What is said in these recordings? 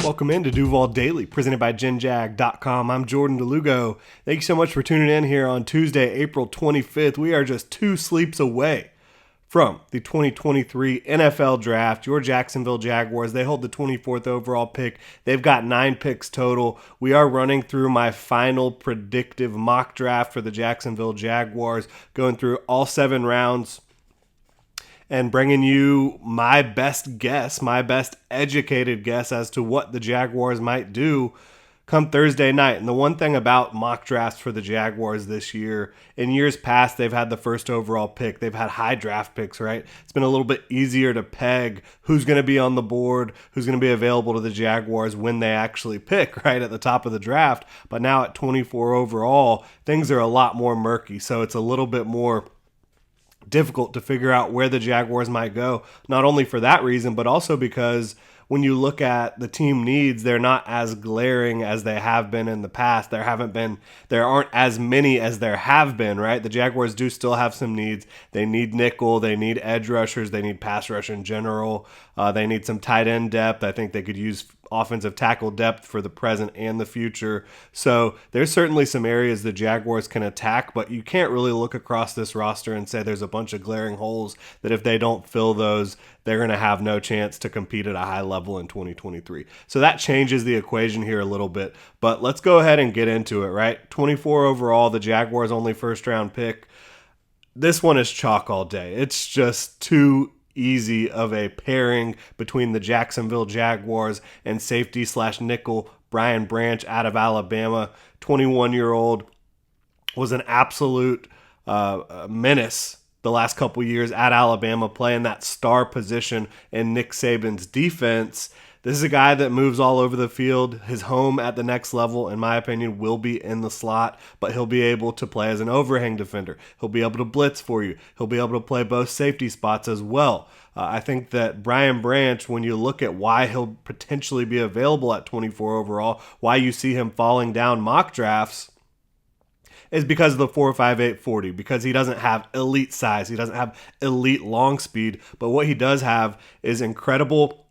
Welcome into Duval Daily, presented by GenJag.com. I'm Jordan Lugo. Thank you so much for tuning in here on Tuesday, April 25th. We are just 2 sleeps away from the 2023 NFL Draft. Your Jacksonville Jaguars, they hold the 24th overall pick. They've got 9 picks total. We are running through my final predictive mock draft for the Jacksonville Jaguars, going through all 7 rounds and bringing you my best guess, my best educated guess as to what the Jaguars might do come Thursday night. And the one thing about mock drafts for the Jaguars this year, in years past, they've had the first overall pick. They've had high draft picks, right? It's been a little bit easier to peg who's going to be on the board, who's going to be available to the Jaguars when they actually pick, right, at the top of the draft. But now at 24 overall, things are a lot more murky. So it's a little bit more difficult to figure out where the Jaguars might go, not only for that reason, but also because when you look at the team needs, they're not as glaring as they have been in the past. There aren't as many as there have been, right? The Jaguars do still have some needs. They need nickel, they need edge rushers, they need pass rush in general. They need some tight end depth. I think they could use offensive tackle depth for the present and the future. So there's certainly some areas the Jaguars can attack, but you can't really look across this roster and say there's a bunch of glaring holes that if they don't fill those, they're going to have no chance to compete at a high level in 2023. So that changes the equation here a little bit, but let's go ahead and get into it, right? 24 overall, the Jaguars' only first round pick. This one is chalk all day. It's just too easy of a pairing between the Jacksonville Jaguars and safety/nickel Brian Branch out of Alabama. 21-year-old was an absolute menace the last couple years at Alabama, playing that star position in Nick Saban's defense. This is a guy that moves all over the field. His home at the next level, in my opinion, will be in the slot, but he'll be able to play as an overhang defender. He'll be able to blitz for you. He'll be able to play both safety spots as well. I think that Brian Branch, when you look at why he'll potentially be available at 24 overall, why you see him falling down mock drafts, is because of the 4.58 40, because he doesn't have elite size. He doesn't have elite long speed, but what he does have is incredible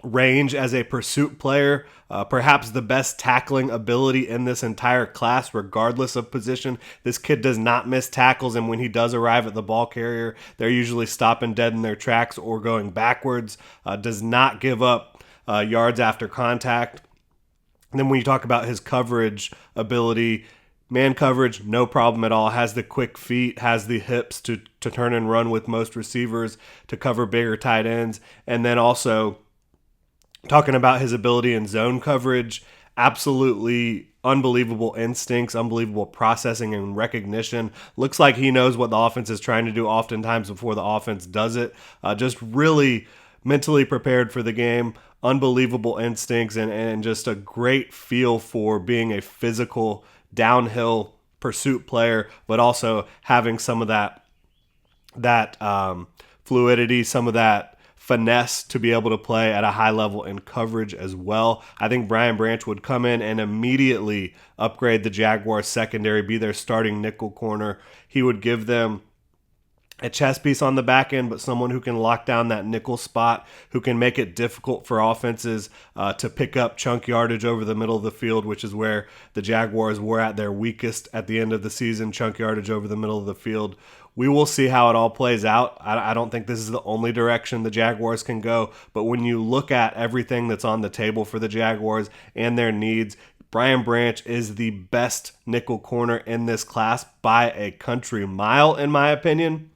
range as a pursuit player, perhaps the best tackling ability in this entire class, regardless of position. This kid does not miss tackles, and when he does arrive at the ball carrier, they're usually stopping dead in their tracks or going backwards. Does not give up yards after contact. And then when you talk about his coverage ability, man coverage, no problem at all. Has the quick feet, has the hips to turn and run with most receivers, to cover bigger tight ends, and then also talking about his ability in zone coverage, absolutely unbelievable instincts, unbelievable processing and recognition. Looks like he knows what the offense is trying to do oftentimes before the offense does it. Just really mentally prepared for the game, unbelievable instincts, and just a great feel for being a physical downhill pursuit player, but also having some of that fluidity, some of that finesse to be able to play at a high level in coverage as well. I think Brian Branch would come in and immediately upgrade the Jaguars secondary, be their starting nickel corner. He would give them a chess piece on the back end, but someone who can lock down that nickel spot, who can make it difficult for offenses to pick up chunk yardage over the middle of the field, which is where the Jaguars were at their weakest at the end of the season, chunk yardage over the middle of the field. We will see how it all plays out. I don't think this is the only direction the Jaguars can go, but when you look at everything that's on the table for the Jaguars and their needs, Brian Branch is the best nickel corner in this class by a country mile, in my opinion.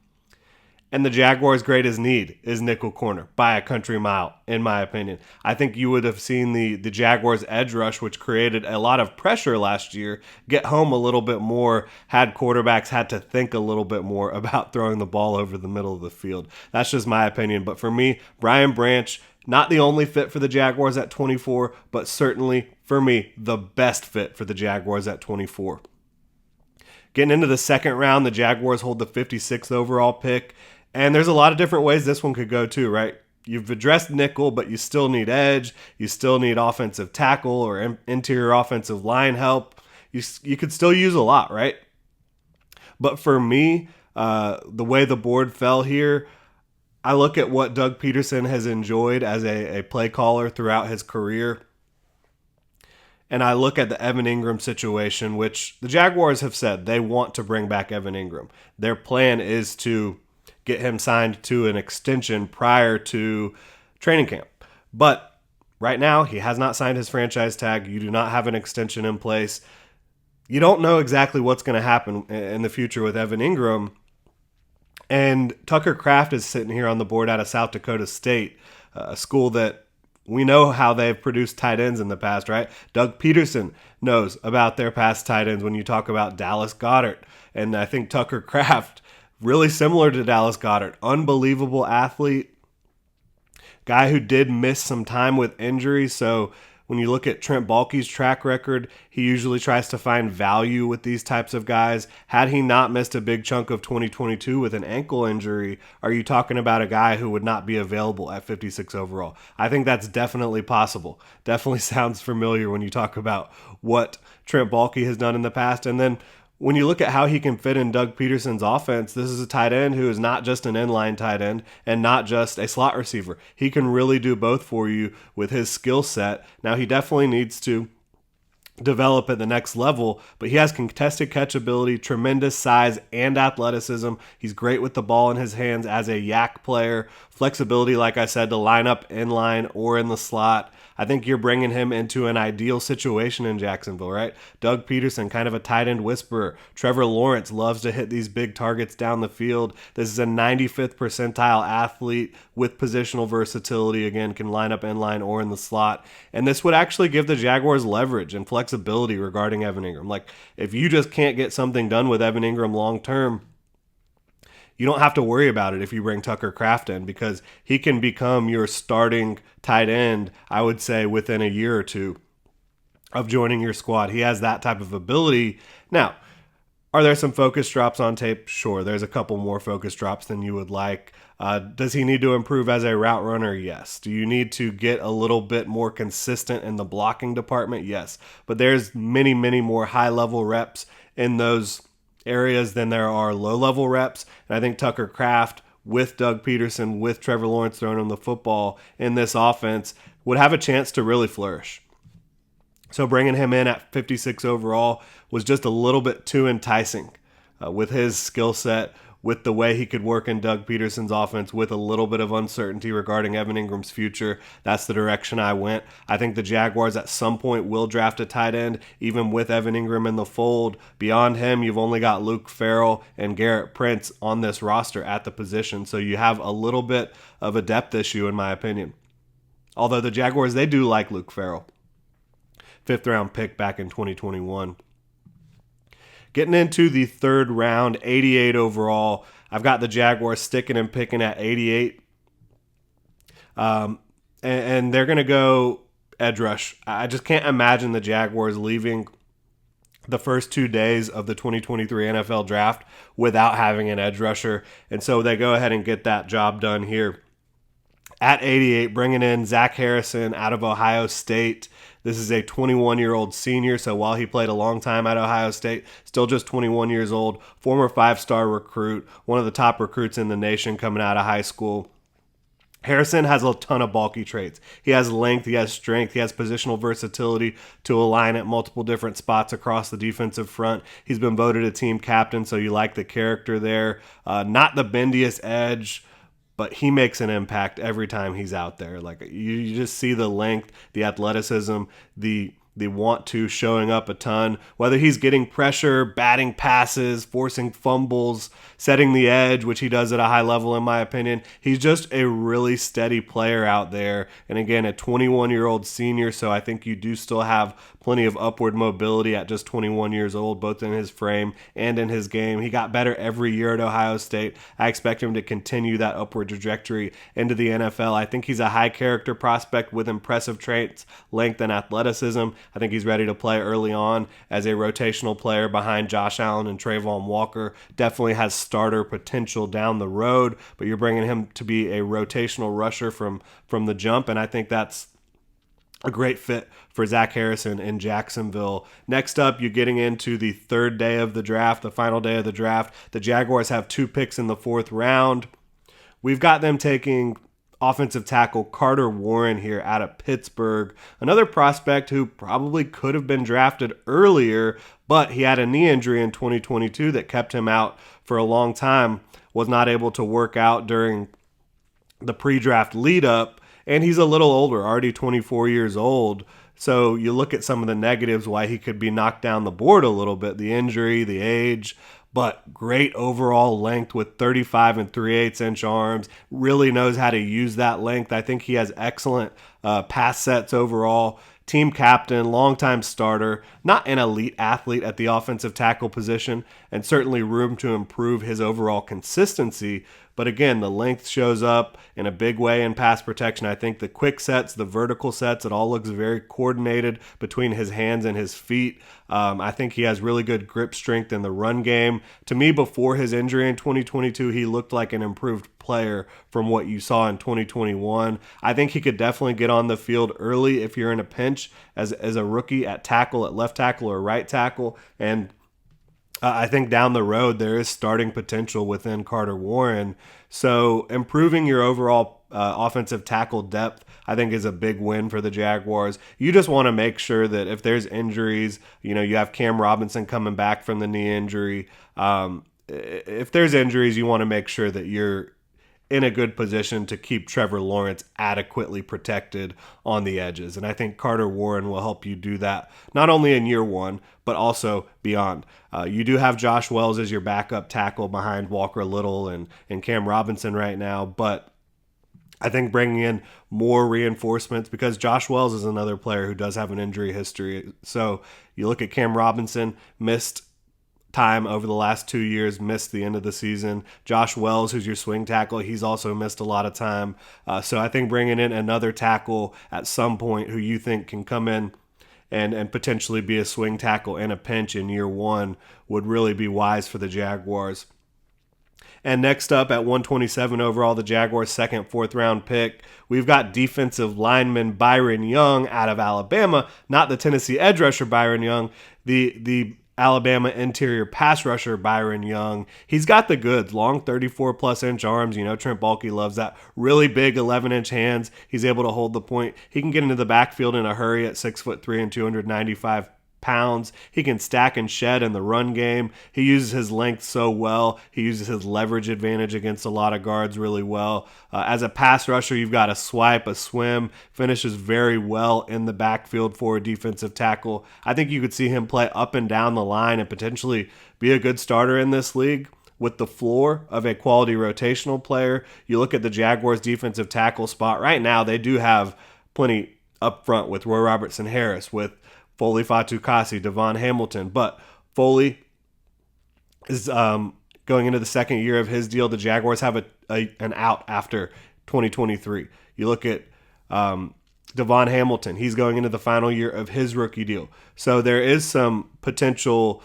And the Jaguars' greatest need is nickel corner by a country mile, in my opinion. I think you would have seen the Jaguars' edge rush, which created a lot of pressure last year, get home a little bit more, had quarterbacks had to think a little bit more about throwing the ball over the middle of the field. That's just my opinion. But for me, Brian Branch, not the only fit for the Jaguars at 24, but certainly, for me, the best fit for the Jaguars at 24. Getting into the second round, the Jaguars hold the 56th overall pick. And there's a lot of different ways this one could go too, right? You've addressed nickel, but you still need edge. You still need offensive tackle or interior offensive line help. You could still use a lot, right? But for me, the way the board fell here, I look at what Doug Peterson has enjoyed as a play caller throughout his career. and I look at the Evan Ingram situation, which the Jaguars have said they want to bring back Evan Ingram. Their plan is to get him signed to an extension prior to training camp. But right now, he has not signed his franchise tag. You do not have an extension in place. You don't know exactly what's going to happen in the future with Evan Ingram. And Tucker Kraft is sitting here on the board out of South Dakota State, a school that we know how they've produced tight ends in the past, right? Doug Peterson knows about their past tight ends when you talk about Dallas Goedert. And I think Tucker Kraft, really similar to Dallas Goedert, unbelievable athlete, guy who did miss some time with injury. So when you look at Trent Baalke's track record, he usually tries to find value with these types of guys. Had he not missed a big chunk of 2022 with an ankle injury, are you talking about a guy who would not be available at 56 overall? I think that's definitely possible. Definitely sounds familiar when you talk about what Trent Baalke has done in the past. And then when you look at how he can fit in Doug Peterson's offense, this is a tight end who is not just an inline tight end and not just a slot receiver. He can really do both for you with his skill set. Now, he definitely needs to develop at the next level, but he has contested catch ability, tremendous size and athleticism. He's great with the ball in his hands as a yak player. Flexibility, like I said, to line up inline or in the slot. I think you're bringing him into an ideal situation in Jacksonville, right? Doug Peterson, kind of a tight end whisperer. Trevor Lawrence loves to hit these big targets down the field. This is a 95th percentile athlete with positional versatility. Again, can line up inline or in the slot. And this would actually give the Jaguars leverage and flexibility regarding Evan Ingram. Like, if you just can't get something done with Evan Ingram long term, you don't have to worry about it if you bring Tucker Kraft in, because he can become your starting tight end, I would say, within a year or two of joining your squad. He has that type of ability. Now, are there some focus drops on tape? Sure, there's a couple more focus drops than you would like. Does he need to improve as a route runner? Yes. Do you need to get a little bit more consistent in the blocking department? Yes. But there's many, many more high-level reps in those areas than there are low-level reps. And I think Tucker Kraft, with Doug Peterson, with Trevor Lawrence throwing him the football in this offense, would have a chance to really flourish. So bringing him in at 56 overall was just a little bit too enticing with his skill set, with the way he could work in Doug Peterson's offense, with a little bit of uncertainty regarding Evan Ingram's future. That's the direction I went. I think the Jaguars at some point will draft a tight end, even with Evan Ingram in the fold. Beyond him, you've only got Luke Farrell and Garrett Prince on this roster at the position. So you have a little bit of a depth issue, in my opinion. Although the Jaguars, they do like Luke Farrell. 5th round pick back in 2021. Getting into the third round, 88 overall, I've got the Jaguars sticking and picking at 88. And they're going to go edge rush. I just can't imagine the Jaguars leaving the first 2 days of the 2023 NFL draft without having an edge rusher. And so they go ahead and get that job done here. At 88, bringing in Zach Harrison out of Ohio State. This is a 21-year-old senior, so while he played a long time at Ohio State, still just 21 years old, former 5-star recruit, one of the top recruits in the nation coming out of high school. Harrison has a ton of bulky traits. He has length, he has strength, he has positional versatility to align at multiple different spots across the defensive front. He's been voted a team captain, so you like the character there. Not the bendiest edge, but he makes an impact every time he's out there. Like, you just see the length, the athleticism, the want to showing up a ton. Whether he's getting pressure, batting passes, forcing fumbles, setting the edge, which he does at a high level in my opinion. He's just a really steady player out there. And again, a 21-year-old senior, so I think you do still have plenty of upward mobility at just 21 years old, both in his frame and in his game. He got better every year at Ohio State. I expect him to continue that upward trajectory into the NFL. I think he's a high character prospect with impressive traits, length, and athleticism. I think he's ready to play early on as a rotational player behind Josh Allen and Trayvon Walker. Definitely has starter potential down the road, but you're bringing him to be a rotational rusher from the jump, and I think that's a great fit for Zach Harrison in Jacksonville. Next up, you're getting into the third day of the draft, the final day of the draft. The Jaguars have 2 picks in the 4th round. We've got them taking offensive tackle Carter Warren here out of Pittsburgh. Another prospect who probably could have been drafted earlier, but he had a knee injury in 2022 that kept him out for a long time, was not able to work out during the pre-draft lead up, and he's a little older, already 24 years old. So you look at some of the negatives why he could be knocked down the board a little bit, the injury, the age, but great overall length with 35 and 3/8 inch arms, really knows how to use that length. I think he has excellent pass sets overall. Team captain, longtime starter, not an elite athlete at the offensive tackle position, and certainly room to improve his overall consistency. But again, the length shows up in a big way in pass protection. I think the quick sets, the vertical sets, it all looks very coordinated between his hands and his feet. I think he has really good grip strength in the run game. To me, before his injury in 2022, he looked like an improved player from what you saw in 2021. I think he could definitely get on the field early if you're in a pinch as a rookie at tackle, at left tackle or right tackle. And I think down the road there is starting potential within Carter Warren. So improving your overall offensive tackle depth, I think, is a big win for the Jaguars. You just want to make sure that if there's injuries, you have Cam Robinson coming back from the knee injury. If there's injuries, you want to make sure that you're in a good position to keep Trevor Lawrence adequately protected on the edges. And I think Carter Warren will help you do that, not only in year one, but also beyond. You do have Josh Wells as your backup tackle behind Walker Little and Cam Robinson right now, but I think bringing in more reinforcements, because Josh Wells is another player who does have an injury history. So you look at Cam Robinson, missed time over the last 2 years, missed the end of the season. Josh Wells, who's your swing tackle, he's also missed a lot of time. So I think bringing in another tackle at some point who you think can come in and potentially be a swing tackle in a pinch in year one would really be wise for the Jaguars. And next up at 127 overall, the Jaguars' second, fourth round pick, we've got defensive lineman Byron Young out of Alabama, not the Tennessee edge rusher Byron Young, the Alabama interior pass rusher Byron Young. He's got the goods, long 34-plus inch arms. Trent Baalke loves that. Really big 11-inch hands. He's able to hold the point. He can get into the backfield in a hurry at 6'3" and 295 pounds. He can stack and shed in the run game. He uses his length so well. He uses his leverage advantage against a lot of guards really well. As a pass rusher, you've got a swipe, a swim, finishes very well in the backfield for a defensive tackle. I think you could see him play up and down the line and potentially be a good starter in this league with the floor of a quality rotational player. You look at the Jaguars defensive tackle spot right now, they do have plenty up front with Roy Robertson Harris, with Foley Fatukasi, Devon Hamilton, but Foley is going into the second year of his deal. The Jaguars have an out after 2023. You look at Devon Hamilton, he's going into the final year of his rookie deal. So there is some potential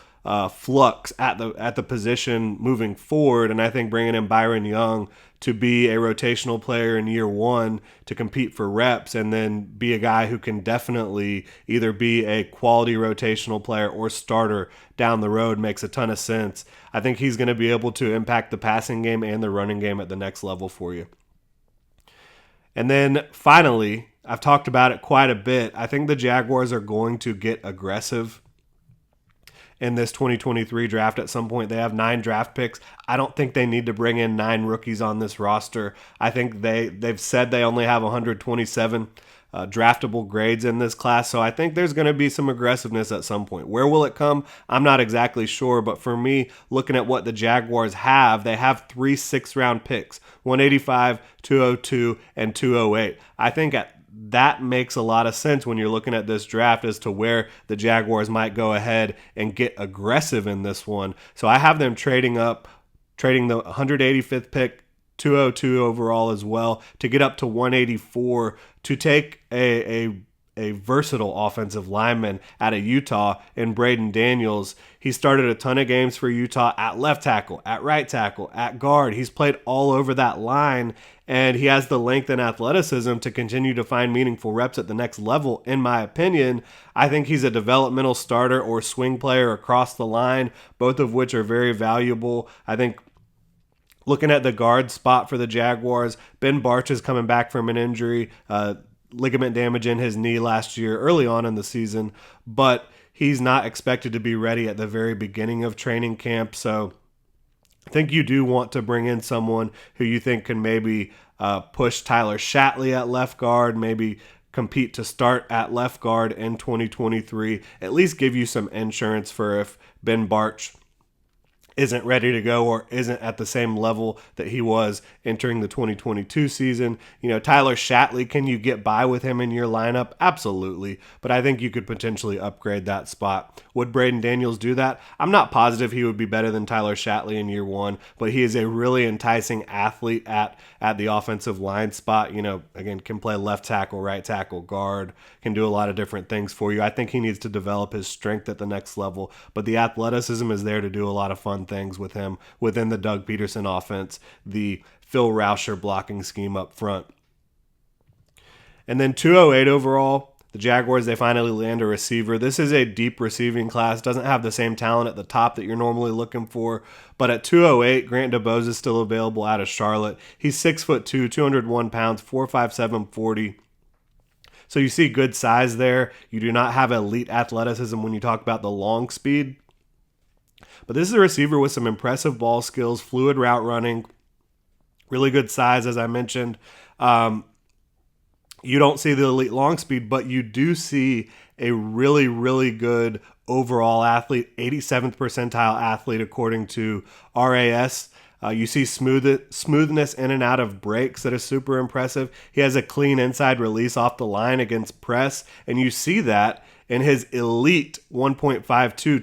flux at the position moving forward, and I think bringing in Byron Young to be a rotational player in year one to compete for reps and then be a guy who can definitely either be a quality rotational player or starter down the road makes a ton of sense. I think he's going to be able to impact the passing game and the running game at the next level for you. And then finally, I've talked about it quite a bit. I think the Jaguars are going to get aggressive in this 2023 draft at some point. They have 9 draft picks. I don't think they need to bring in 9 rookies on this roster. I think they've said they only have 127 draftable grades in this class, so I think there's going to be some aggressiveness at some point. Where will it come? I'm not exactly sure, but for me, looking at what the Jaguars have, they have 3 6th-round picks, 185, 202, and 208. I think that makes a lot of sense when you're looking at this draft as to where the Jaguars might go ahead and get aggressive in this one. So I have them trading the 185th pick, 202 overall as well, to get up to 184 to take a versatile offensive lineman out of Utah in Braden Daniels. He started a ton of games for Utah at left tackle, at right tackle, at guard. He's played all over that line, and he has the length and athleticism to continue to find meaningful reps at the next level, in my opinion. I think he's a developmental starter or swing player across the line, both of which are very valuable. I think Looking at the guard spot for the Jaguars, Ben Barch is coming back from an injury, ligament damage in his knee last year, early on in the season, but he's not expected to be ready at the very beginning of training camp. So I think you do want to bring in someone who you think can maybe push Tyler Shatley at left guard, maybe compete to start at left guard in 2023, at least give you some insurance for if Ben Barch isn't ready to go or isn't at the same level that he was entering the 2022 season. You know, Tyler Shatley, can you get by with him in your lineup? Absolutely. But I think you could potentially upgrade that spot. Would Braden Daniels do that? I'm not positive he would be better than Tyler Shatley in year one, but he is a really enticing athlete at the offensive line spot. You know, again, can play left tackle, right tackle, guard, can do a lot of different things for you. I think he needs to develop his strength at the next level, but the athleticism is there to do a lot of fun things with him within the Doug Peterson offense, the Phil Rauscher blocking scheme up front. And then 208 overall, the Jaguars, they finally land a receiver. This is a deep receiving class. Doesn't have the same talent at the top that you're normally looking for. But at 208, Grant DuBose is still available out of Charlotte. He's 6'2", 201 pounds, 4.57 40. So you see good size there. You do not have elite athleticism when you talk about the long speed. But this is a receiver with some impressive ball skills, fluid route running, really good size, as I mentioned. You don't see the elite long speed, but you do see a really, really good overall athlete, 87th percentile athlete according to RAS. You see smoothness in and out of breaks that is super impressive. He has a clean inside release off the line against press, and you see that in his elite 1.52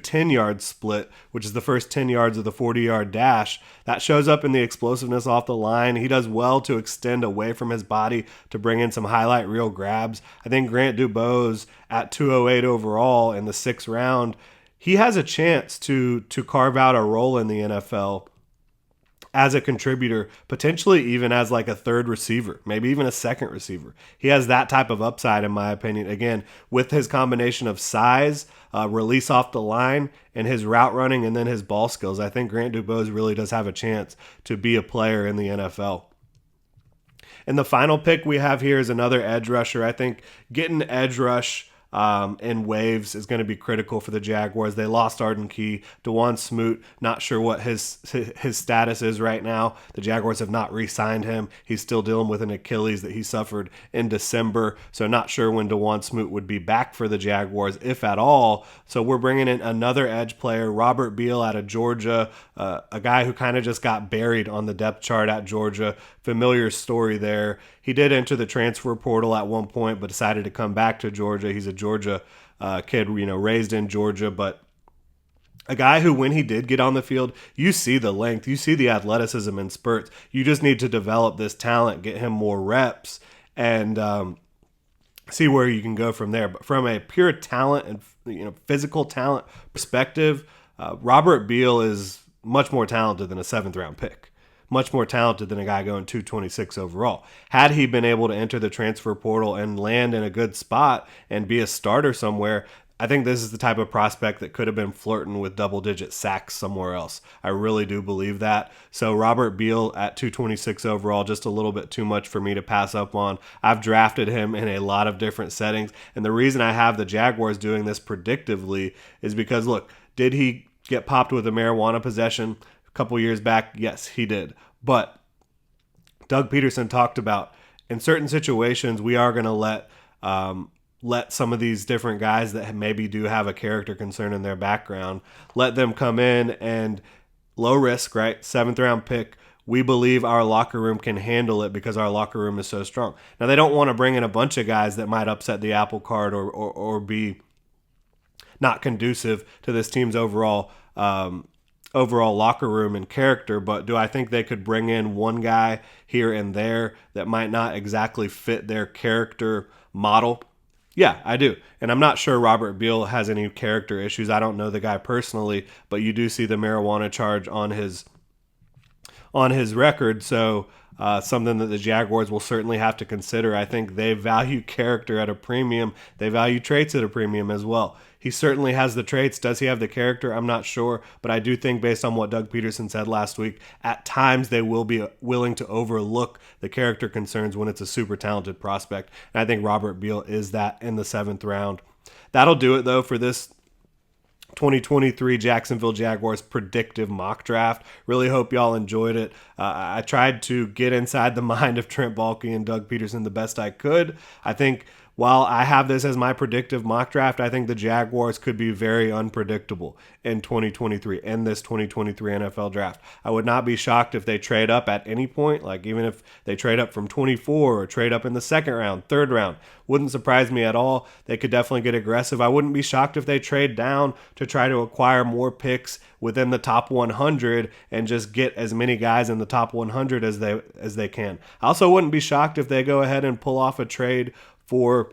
10-yard split, which is the first 10 yards of the 40-yard dash. That shows up in the explosiveness off the line. He does well to extend away from his body to bring in some highlight reel grabs. I think Grant DuBose at 208 overall in the 6th round, he has a chance to carve out a role in the NFL as a contributor, potentially even as like a third receiver, maybe even a second receiver. He has that type of upside, in my opinion. Again, with his combination of size, release off the line, and his route running, and then his ball skills, I think Grant DuBose really does have a chance to be a player in the NFL. And the final pick we have here is another edge rusher. I think getting edge rush in waves is going to be critical for the Jaguars. They lost Arden Key. Dewan Smoot, not sure what his status is right now. The Jaguars have not re-signed him. He's still dealing with an Achilles that he suffered in December, so not sure when Dewan Smoot would be back for the Jaguars, if at all. So we're bringing in another edge player, Robert Beal out of Georgia, a guy who kind of just got buried on the depth chart at Georgia. Familiar story there. He did enter the transfer portal at one point, but decided to come back to Georgia. He's a Georgia kid, raised in Georgia, but a guy who, when he did get on the field, you see the length, you see the athleticism in spurts. You just need to develop this talent, get him more reps, and see where you can go from there. But from a pure talent and physical talent perspective, Robert Beal is much more talented than a 7th round pick. Much more talented than a guy going 226 overall. Had he been able to enter the transfer portal and land in a good spot and be a starter somewhere, I think this is the type of prospect that could have been flirting with double-digit sacks somewhere else. I really do believe that. So Robert Beal at 226 overall, just a little bit too much for me to pass up on. I've drafted him in a lot of different settings, and the reason I have the Jaguars doing this predictively is because, look, did he get popped with a marijuana possession a couple years back? Yes, he did. But Doug Peterson talked about, in certain situations, we are going to let some of these different guys that maybe do have a character concern in their background, let them come in and low risk, right? 7th round pick. We believe our locker room can handle it because our locker room is so strong. Now, they don't want to bring in a bunch of guys that might upset the apple cart or be not conducive to this team's overall locker room and character, but do I think they could bring in one guy here and there that might not exactly fit their character model? Yeah, I do. And I'm not sure Robert Beal has any character issues. I don't know the guy personally, but you do see the marijuana charge on his on his record. So something that the Jaguars will certainly have to consider. I think they value character at a premium. They value traits at a premium as well. He certainly has the traits. Does he have the character? I'm not sure. But I do think, based on what Doug Peterson said last week, at times they will be willing to overlook the character concerns when it's a super talented prospect. And I think Robert Beal is that in the 7th round. That'll do it, though, for this 2023 Jacksonville Jaguars predictive mock draft. Really hope y'all enjoyed it. I tried to get inside the mind of Trent Baalke and Doug Peterson the best I could. I think while I have this as my predictive mock draft, I think the Jaguars could be very unpredictable in 2023, in this 2023 NFL draft. I would not be shocked if they trade up at any point, like even if they trade up from 24 or trade up in the 2nd round, 3rd round. Wouldn't surprise me at all. They could definitely get aggressive. I wouldn't be shocked if they trade down to try to acquire more picks within the top 100 and just get as many guys in the top 100 as they can. I also wouldn't be shocked if they go ahead and pull off a trade for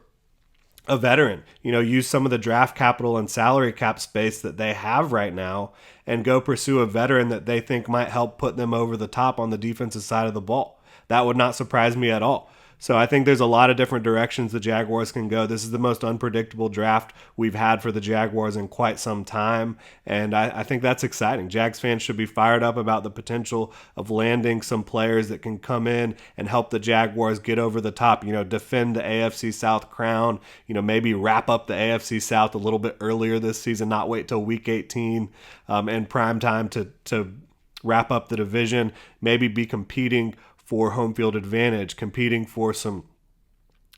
a veteran, use some of the draft capital and salary cap space that they have right now and go pursue a veteran that they think might help put them over the top on the defensive side of the ball. That would not surprise me at all. So I think there's a lot of different directions the Jaguars can go. This is the most unpredictable draft we've had for the Jaguars in quite some time, and I think that's exciting. Jags fans should be fired up about the potential of landing some players that can come in and help the Jaguars get over the top, defend the AFC South crown, maybe wrap up the AFC South a little bit earlier this season, not wait till Week 18 and prime time to wrap up the division, maybe be competing for home field advantage, competing for some,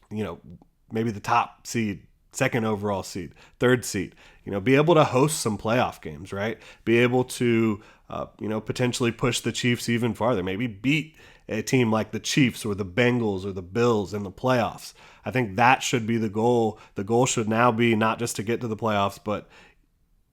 maybe the top seed, 2nd overall seed, 3rd seed, be able to host some playoff games, right? Be able to, potentially push the Chiefs even farther, maybe beat a team like the Chiefs or the Bengals or the Bills in the playoffs. I think that should be the goal. The goal should now be not just to get to the playoffs, but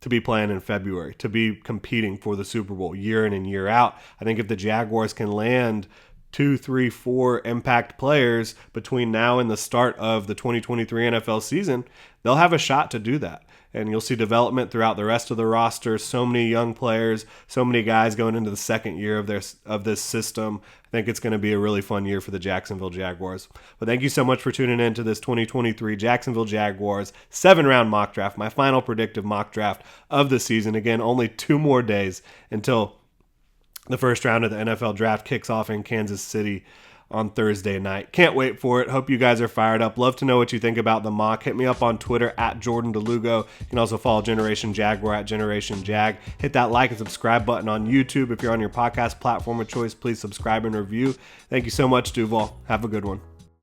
to be playing in February, to be competing for the Super Bowl year in and year out. I think if the Jaguars can land 2, 3, 4 impact players between now and the start of the 2023 NFL season, they'll have a shot to do that. And you'll see development throughout the rest of the roster. So many young players, so many guys going into the 2nd year of this system. I think it's going to be a really fun year for the Jacksonville Jaguars. But thank you so much for tuning in to this 2023 Jacksonville Jaguars 7-round mock draft, my final predictive mock draft of the season. Again, only 2 more days until the first round of the NFL draft kicks off in Kansas City on Thursday night. Can't wait for it. Hope you guys are fired up. Love to know what you think about the mock. Hit me up on Twitter at Jordan DeLugo. You can also follow Generation Jaguar at Generation Jag. Hit that like and subscribe button on YouTube. If you're on your podcast platform of choice, please subscribe and review. Thank you so much, Duval. Have a good one.